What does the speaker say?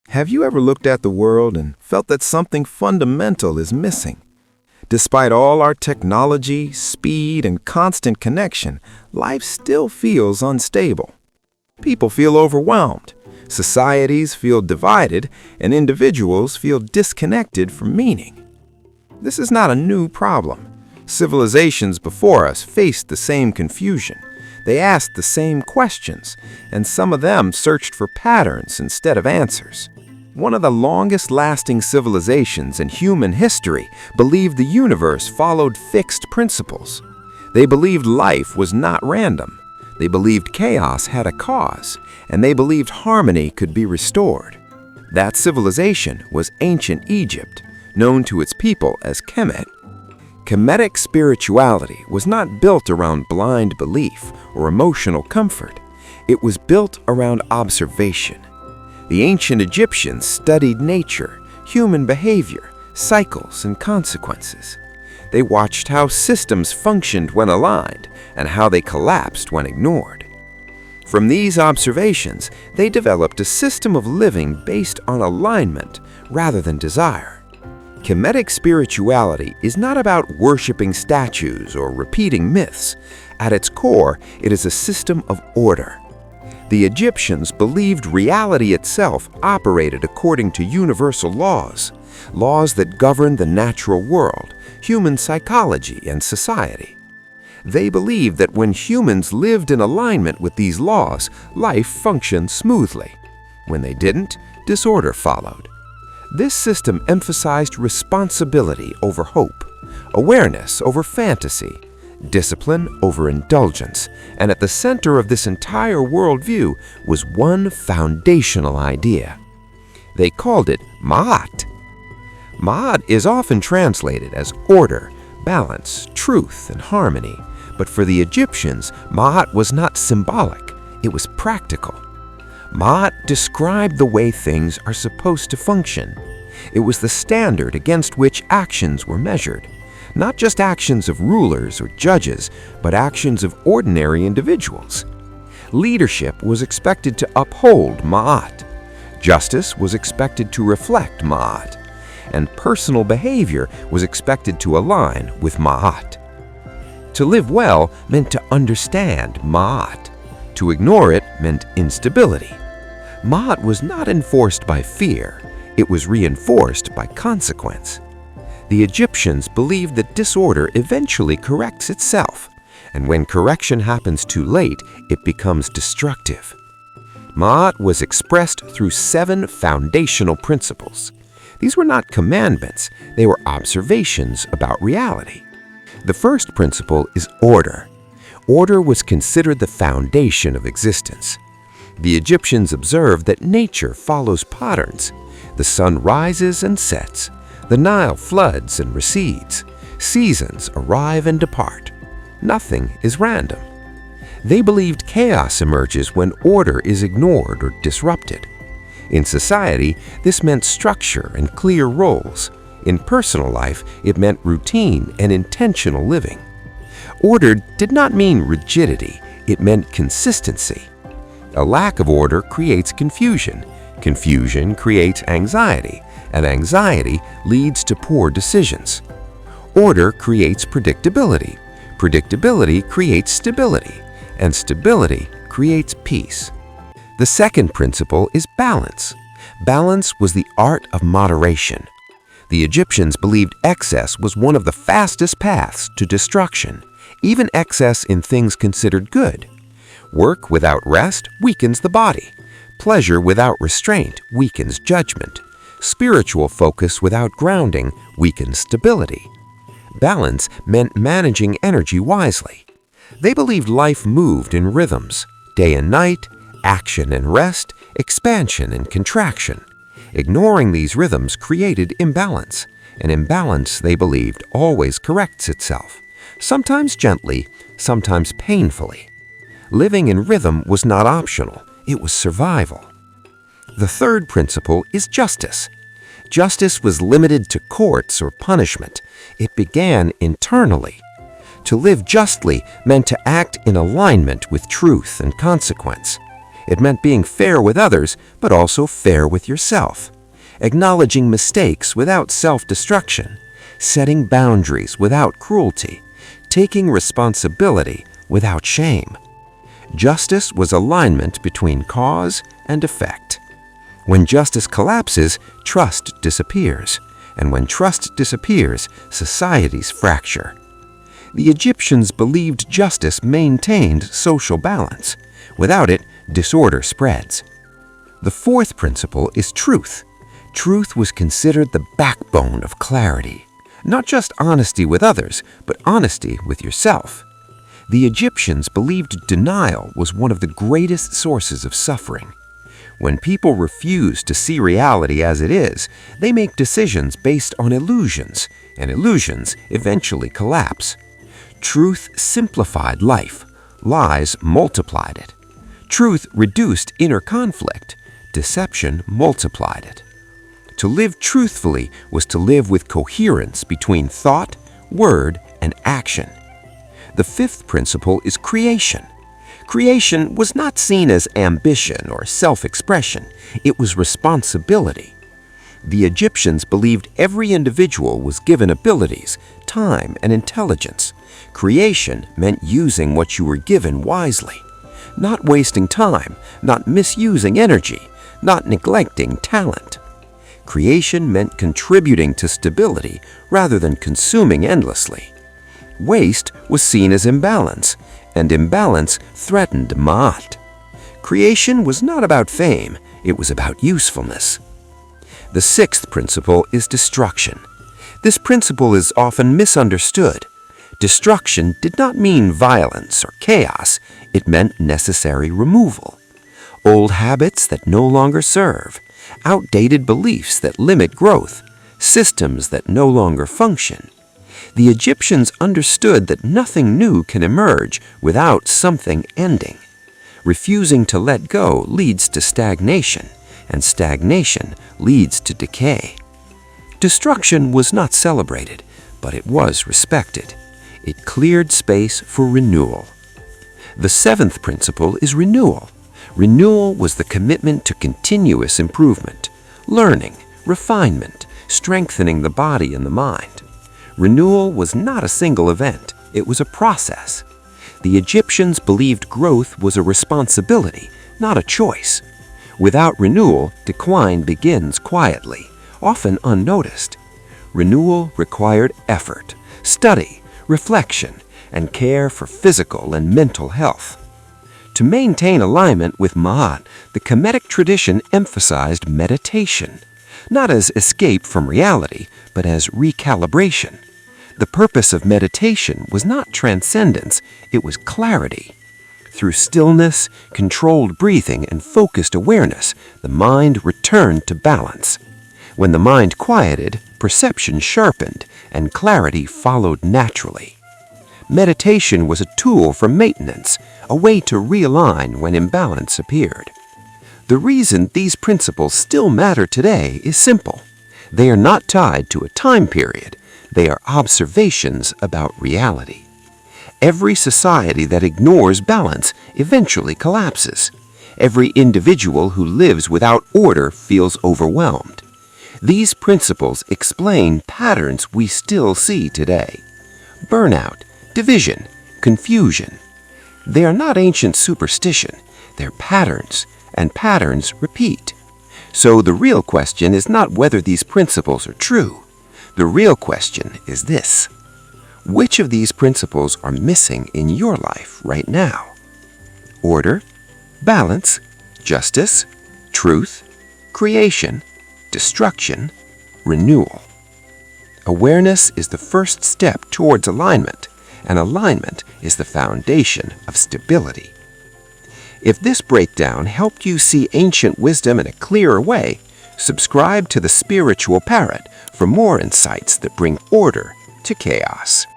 Have you ever looked at the world and felt that something fundamental is missing? Despite all our technology, speed, and constant connection, life still feels unstable. People feel overwhelmed, societies feel divided, and individuals feel disconnected from meaning. This is not a new problem. Civilizations before us faced the same confusion. They asked the same questions, and some of them searched for patterns instead of answers. One of the longest-lasting civilizations in human history believed the universe followed fixed principles. They believed life was not random. They believed chaos had a cause, and they believed harmony could be restored. That civilization was ancient Egypt, known to its people as Kemet. Kemetic spirituality was not built around blind belief or emotional comfort. It was built around observation. The ancient Egyptians studied nature, human behavior, cycles, and consequences. They watched how systems functioned when aligned and how they collapsed when ignored. From these observations, they developed a system of living based on alignment rather than desire. Kemetic spirituality is not about worshiping statues or repeating myths. At its core, it is a system of order. The Egyptians believed reality itself operated according to universal laws, laws that govern the natural world, human psychology, and society. They believed that when humans lived in alignment with these laws, life functioned smoothly. When they didn't, disorder followed. This system emphasized responsibility over hope, awareness over fantasy, discipline over indulgence, and at the center of this entire worldview was one foundational idea. They called it Ma'at. Ma'at is often translated as order, balance, truth, and harmony, but for the Egyptians, Ma'at was not symbolic, it was practical. Ma'at described the way things are supposed to function. It was the standard against which actions were measured. Not just actions of rulers or judges, but actions of ordinary individuals. Leadership was expected to uphold Ma'at. Justice was expected to reflect Ma'at. And personal behavior was expected to align with Ma'at. To live well meant to understand Ma'at. To ignore it meant instability. Ma'at was not enforced by fear, it was reinforced by consequence. The Egyptians believed that disorder eventually corrects itself, and when correction happens too late, it becomes destructive. Ma'at was expressed through 7 foundational principles. These were not commandments, they were observations about reality. The first principle is order. Order was considered the foundation of existence. The Egyptians observed that nature follows patterns. The sun rises and sets. The Nile floods and recedes. Seasons arrive and depart. Nothing is random. They believed chaos emerges when order is ignored or disrupted. In society, this meant structure and clear roles. In personal life, it meant routine and intentional living. Order did not mean rigidity, it meant consistency. A lack of order creates confusion. Confusion creates anxiety, and anxiety leads to poor decisions. Order creates predictability. Predictability creates stability, and stability creates peace. The second principle is balance. Balance was the art of moderation. The Egyptians believed excess was one of the fastest paths to destruction, even excess in things considered good. Work without rest weakens the body. Pleasure without restraint weakens judgment. Spiritual focus without grounding weakens stability. Balance meant managing energy wisely. They believed life moved in rhythms, day and night, action and rest, expansion and contraction. Ignoring these rhythms created imbalance. An imbalance, they believed, always corrects itself, sometimes gently, sometimes painfully. Living in rhythm was not optional, it was survival. The third principle is justice. Justice was limited to courts or punishment. It began internally. To live justly meant to act in alignment with truth and consequence. It meant being fair with others, but also fair with yourself. Acknowledging mistakes without self-destruction. Setting boundaries without cruelty. Taking responsibility without shame. Justice was alignment between cause and effect. When justice collapses, trust disappears. And when trust disappears, societies fracture. The Egyptians believed justice maintained social balance. Without it, disorder spreads. The fourth principle is truth. Truth was considered the backbone of clarity. Not just honesty with others, but honesty with yourself. The Egyptians believed denial was one of the greatest sources of suffering. When people refuse to see reality as it is, they make decisions based on illusions, and illusions eventually collapse. Truth simplified life. Lies multiplied it. Truth reduced inner conflict. Deception multiplied it. To live truthfully was to live with coherence between thought, word, and action. The fifth principle is creation. Creation was not seen as ambition or self-expression. It was responsibility. The Egyptians believed every individual was given abilities, time, and intelligence. Creation meant using what you were given wisely. Not wasting time, not misusing energy, not neglecting talent. Creation meant contributing to stability rather than consuming endlessly. Waste was seen as imbalance, and imbalance threatened Ma'at. Creation was not about fame, it was about usefulness. The sixth principle is destruction. This principle is often misunderstood. Destruction did not mean violence or chaos, it meant necessary removal. Old habits that no longer serve, outdated beliefs that limit growth, systems that no longer function. The Egyptians understood that nothing new can emerge without something ending. Refusing to let go leads to stagnation, and stagnation leads to decay. Destruction was not celebrated, but it was respected. It cleared space for renewal. The seventh principle is renewal. Renewal was the commitment to continuous improvement, learning, refinement, strengthening the body and the mind. Renewal was not a single event, it was a process. The Egyptians believed growth was a responsibility, not a choice. Without renewal, decline begins quietly, often unnoticed. Renewal required effort, study, reflection, and care for physical and mental health. To maintain alignment with Ma'at, the Kemetic tradition emphasized meditation, not as escape from reality, but as recalibration. The purpose of meditation was not transcendence, it was clarity. Through stillness, controlled breathing, and focused awareness, the mind returned to balance. When the mind quieted, perception sharpened, and clarity followed naturally. Meditation was a tool for maintenance, a way to realign when imbalance appeared. The reason these principles still matter today is simple. They are not tied to a time period. They are observations about reality. Every society that ignores balance eventually collapses. Every individual who lives without order feels overwhelmed. These principles explain patterns we still see today. Burnout, division, confusion. They are not ancient superstition, they're patterns, and patterns repeat. So the real question is not whether these principles are true. The real question is this: which of these principles are missing in your life right now? Order, balance, justice, truth, creation, destruction, renewal. Awareness is the first step towards alignment, and alignment is the foundation of stability. If this breakdown helped you see ancient wisdom in a clearer way, subscribe to the Spiritual Parrot for more insights that bring order to chaos.